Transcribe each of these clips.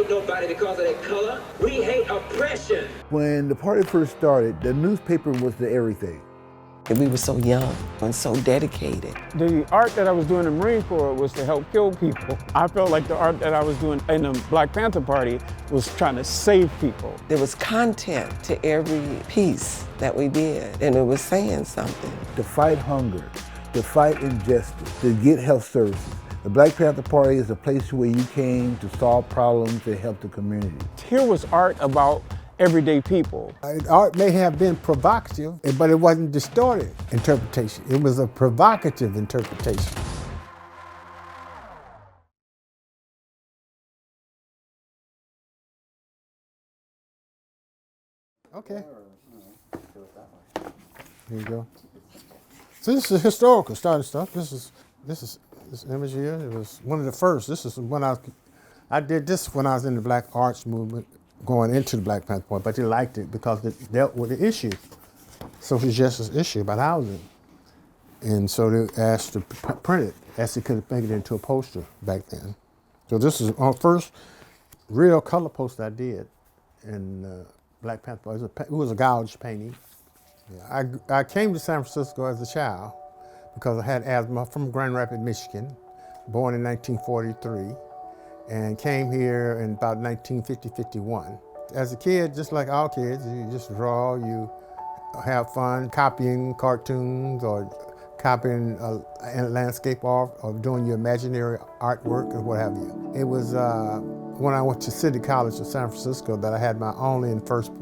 hate nobody because of their color. We hate oppression. When the party first started, the newspaper was the everything. We were so young and so dedicated. The art that I was doing in the Marine Corps was to help kill people. I felt like the art that I was doing in the Black Panther Party was trying to save people. There was content to every piece that we did, and it was saying something. To fight hunger, to fight injustice, to get health services. The Black Panther Party is a place where you came to solve problems and help the community. Here was art about everyday people. Art may have been provocative, but it wasn't distorted interpretation. It was a provocative interpretation. Okay. Here you go. So this is historical starting stuff. This image here. It was one of the first. This is when I did this when I was in the Black Arts movement, going into the Black Panther Party, but they liked it because it dealt with the issue, social justice issue about housing. And so they asked to print it, as they could make it into a poster back then. So this is our first real color poster I did in Black Panther Party. It was a gouge painting. Yeah, I came to San Francisco as a child because I had asthma from Grand Rapids, Michigan, born in 1943. And came here in about 1950-51. As a kid, just like all kids, you just draw, you have fun copying cartoons or copying landscape art or doing your imaginary artwork or what have you. It was when I went to City College of San Francisco that I had my only and first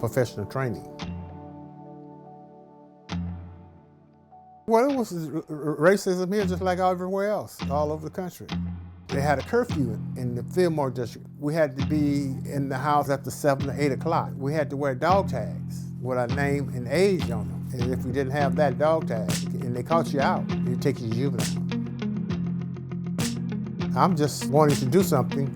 professional training. Well, it was racism here just like everywhere else, all over the country. They had a curfew in the Fillmore district. We had to be in the house after 7 or 8 o'clock. We had to wear dog tags with our name and age on them. And if you didn't have that dog tag and they caught you out, they'd take you to juvenile. I'm just wanting to do something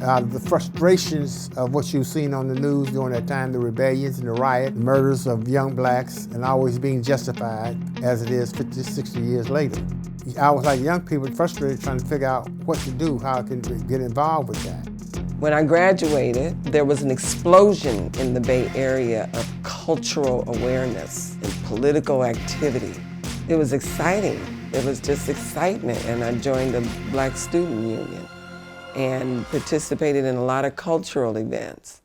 out of the frustrations of what you've seen on the news during that time, the rebellions and the riot, murders of young blacks, and always being justified as it is 50, 60 years later. I was like young people, frustrated trying to figure out what to do, how I can get involved with that. When I graduated, there was an explosion in the Bay Area of cultural awareness and political activity. It was exciting. It was just excitement, and I joined the Black Student Union and participated in a lot of cultural events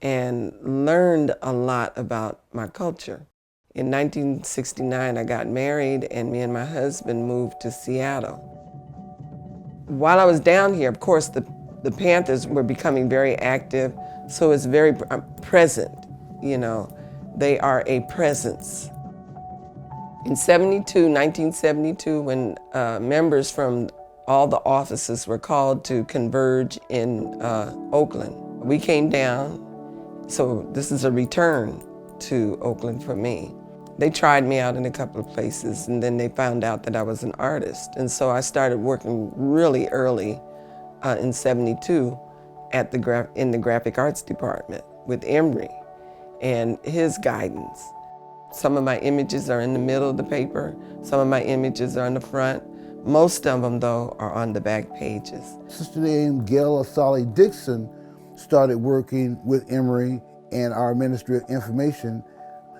and learned a lot about my culture. In 1969, I got married, and me and my husband moved to Seattle. While I was down here, of course, the Panthers were becoming very active, so it's very present, you know. They are a presence. In 1972, when members from all the offices were called to converge in Oakland, we came down, so this is a return to Oakland for me. They tried me out in a couple of places, and then they found out that I was an artist. And so I started working really early in 72 in the graphic arts department with Emory and his guidance. Some of my images are in the middle of the paper. Some of my images are in the front. Most of them, though, are on the back pages. Sister named Gayle Assali Dickson started working with Emory and our Ministry of Information.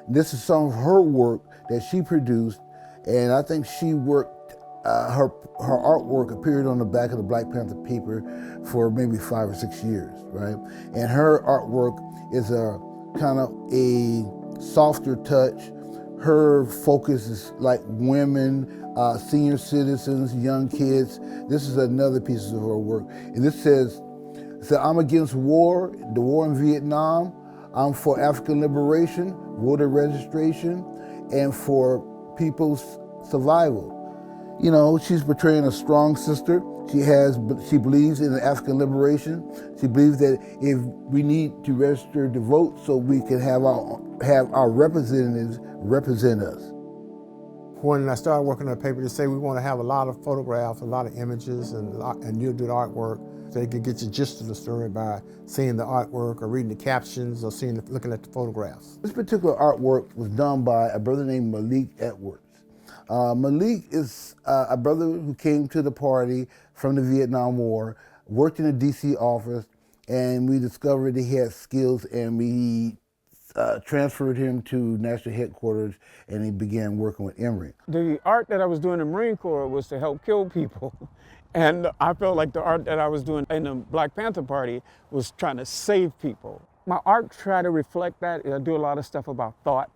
This is some of her work that she produced, and I think she worked, her artwork appeared on the back of the Black Panther paper for maybe 5 or 6 years, right? And her artwork is a kind of a softer touch. Her focus is like women, senior citizens, young kids. This is another piece of her work. And this says, I'm against war, the war in Vietnam. I'm for African liberation, voter registration, and for people's survival. You know, she's portraying a strong sister. She believes in African liberation. She believes that if we need to register to vote so we can have our representatives represent us. When I started working on the paper, they say we want to have a lot of photographs, a lot of images, and you do the artwork. So they could get the gist of the story by seeing the artwork or reading the captions or looking at the photographs. This particular artwork was done by a brother named Malik Edwards. Malik is a brother who came to the party from the Vietnam War, worked in the DC office, and we discovered he had skills, and we transferred him to national headquarters, and he began working with Emory. The art that I was doing in the Marine Corps was to help kill people. And I felt like the art that I was doing in the Black Panther Party was trying to save people. My art tried to reflect that. I do a lot of stuff about thought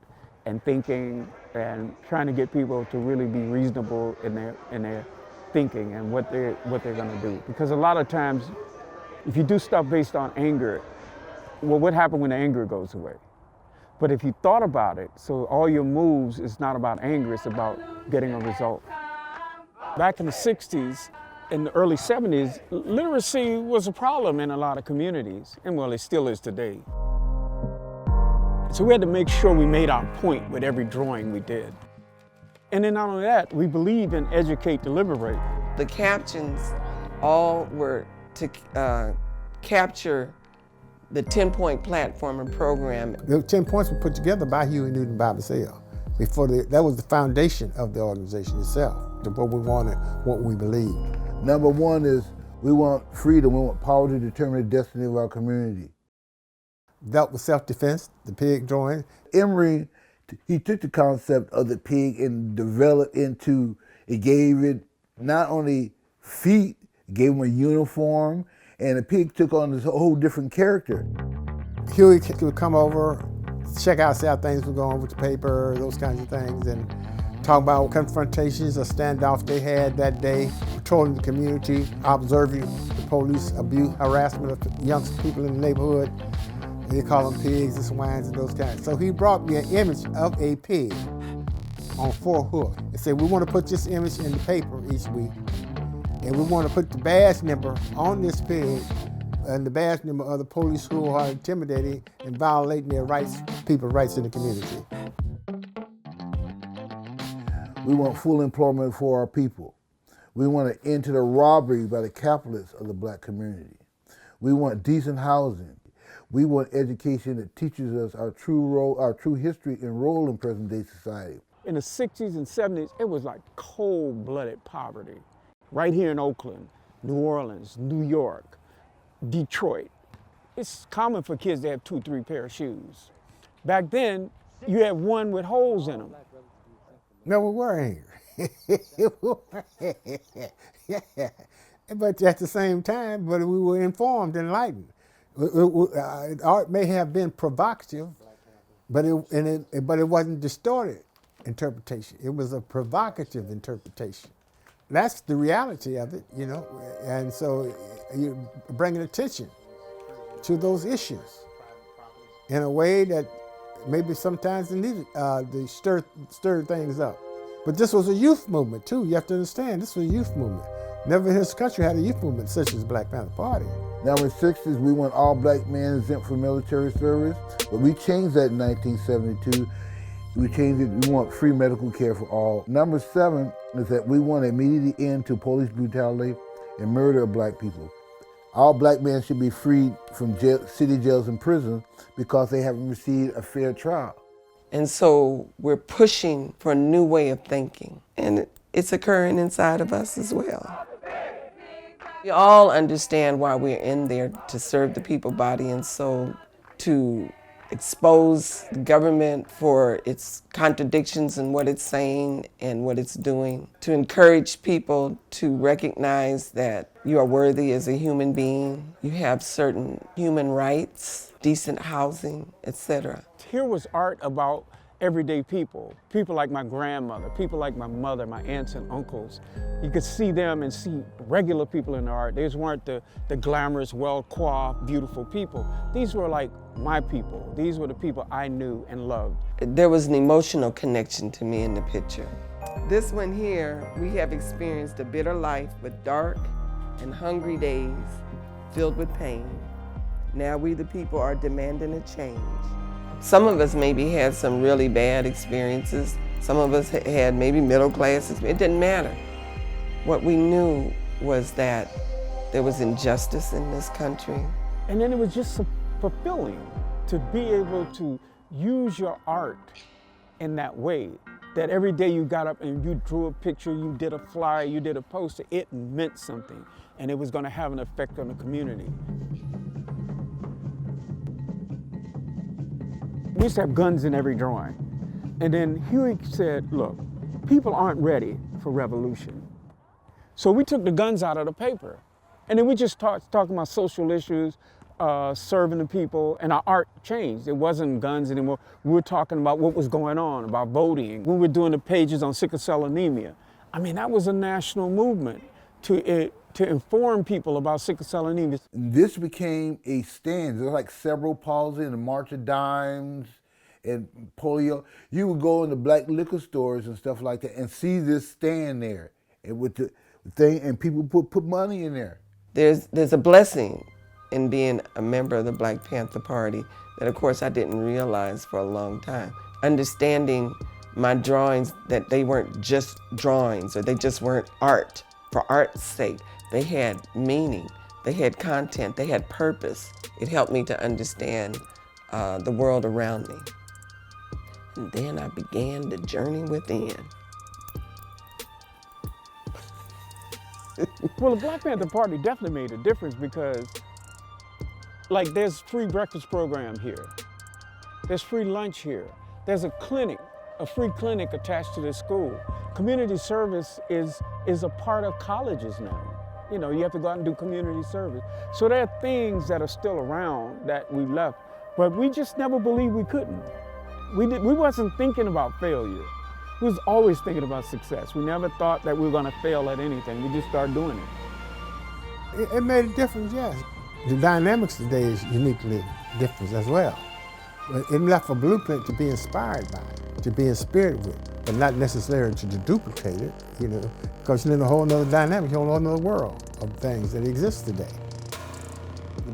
and thinking and trying to get people to really be reasonable in their thinking and what they're gonna do. Because a lot of times, if you do stuff based on anger, well, what happens when the anger goes away? But if you thought about it, so all your moves is not about anger, it's about getting a result. Back in the 60s, in the early 70s, literacy was a problem in a lot of communities, and well, it still is today. So we had to make sure we made our point with every drawing we did. And then not only that, we believe in educate to liberate. The captions all were to capture the 10-point platform and program. The 10 points were put together by Huey Newton by himself. That was the foundation of the organization itself, what we wanted, what we believed. Number one is we want freedom, we want power to determine the destiny of our community. Dealt with self-defense, the pig drawing. Emory, he took the concept of the pig and developed into, it gave it not only feet, it gave him a uniform, and the pig took on this whole different character. Huey would come over, check out, see how things were going with the paper, those kinds of things, and talk about confrontations or standoffs they had that day, patrolling the community, observing the police abuse, harassment of the young people in the neighborhood. They call them pigs and swines and those kinds. So he brought me an image of a pig on 4 hooks and said, we want to put this image in the paper each week, and we want to put the badge number on this pig and the badge number of the police who are intimidating and violating their rights, people's rights in the community. We want full employment for our people. We want to end to the robbery by the capitalists of the black community. We want decent housing. We want education that teaches us our true role, our true history and role in present-day society. In the 60s and 70s, it was like cold-blooded poverty. Right here in Oakland, New Orleans, New York, Detroit. It's common for kids to have 2 or 3 pair of shoes. Back then, you had one with holes in them. No, we were angry. Yeah. But at the same time, we were informed, enlightened. Art may have been provocative, but it wasn't distorted interpretation. It was a provocative interpretation. That's the reality of it, you know. And so you're bringing attention to those issues in a way that maybe sometimes they needed to stir things up. But this was a youth movement too. You have to understand, this was a youth movement. Never in this country had a youth movement such as Black Panther Party. Now in the 60s, we want all black men exempt from military service, but we changed that in 1972. We changed it, we want free medical care for all. Number 7 is that we want an immediate end to police brutality and murder of black people. All black men should be freed from city jails and prisons because they haven't received a fair trial. And so we're pushing for a new way of thinking, and it's occurring inside of us as well. We all understand why we're in there, to serve the people, body and soul, to expose the government for its contradictions in what it's saying and what it's doing, to encourage people to recognize that you are worthy as a human being, you have certain human rights, decent housing, etc. Here was art about everyday people like my grandmother, people like my mother, my aunts and uncles. You could see them and see regular people in the art. These weren't the glamorous, well-coiffed, beautiful people. These were like my people. These were the people I knew and loved. There was an emotional connection to me in the picture. This one here, we have experienced a bitter life with dark and hungry days filled with pain. Now we the people are demanding a change. Some of us maybe had some really bad experiences. Some of us had maybe middle class experiences. It didn't matter. What we knew was that there was injustice in this country. And then it was just fulfilling to be able to use your art in that way. That every day you got up and you drew a picture, you did a flyer, you did a poster, it meant something. And it was going to have an effect on the community. We used to have guns in every drawing. And then Huey said, look, people aren't ready for revolution. So we took the guns out of the paper. And then we just talking about social issues, serving the people, and our art changed. It wasn't guns anymore. We were talking about what was going on, about voting. We were doing the pages on sickle cell anemia. I mean, that was a national movement to inform people about sickle cell anemia. This became a stand. There was like cerebral palsy and the March of Dimes and polio. You would go into black liquor stores and stuff like that and see this stand there, and with the thing, and people put money in there. There's a blessing in being a member of the Black Panther Party that, of course, I didn't realize for a long time. Understanding my drawings, that they weren't just drawings, or they just weren't art for art's sake. They had meaning, they had content, they had purpose. It helped me to understand the world around me. And then I began the journey within. Well, the Black Panther Party definitely made a difference because, like, there's free breakfast program here. There's free lunch here. There's a clinic, a free clinic attached to this school. Community service is a part of colleges now. You know, you have to go out and do community service. So there are things that are still around that we left, but we just never believed we couldn't. We wasn't thinking about failure. We was always thinking about success. We never thought that we were going to fail at anything. We just started doing it. It made a difference, yes. The dynamics today is uniquely different as well. But it left a blueprint to be inspired by, to be inspired with, but not necessarily to duplicate it, you know, because you're in a whole nother dynamic, a whole nother world of things that exist today.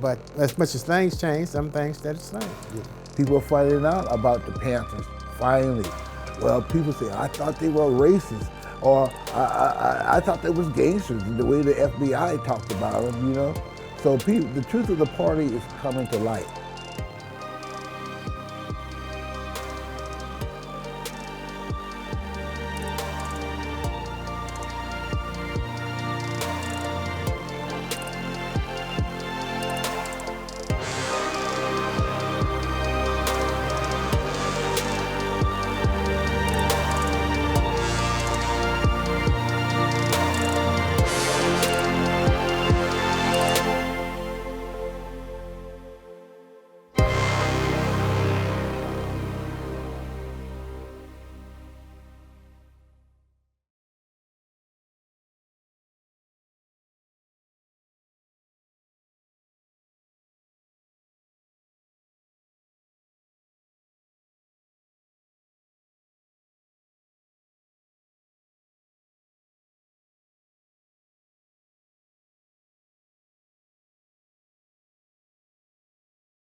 But as much as things change, some things stay the same. You know. People are finding out about the Panthers, finally. Well, people say, I thought they were racist, or I thought they was gangsters, the way the FBI talked about them, you know? So the truth of the party is coming to light.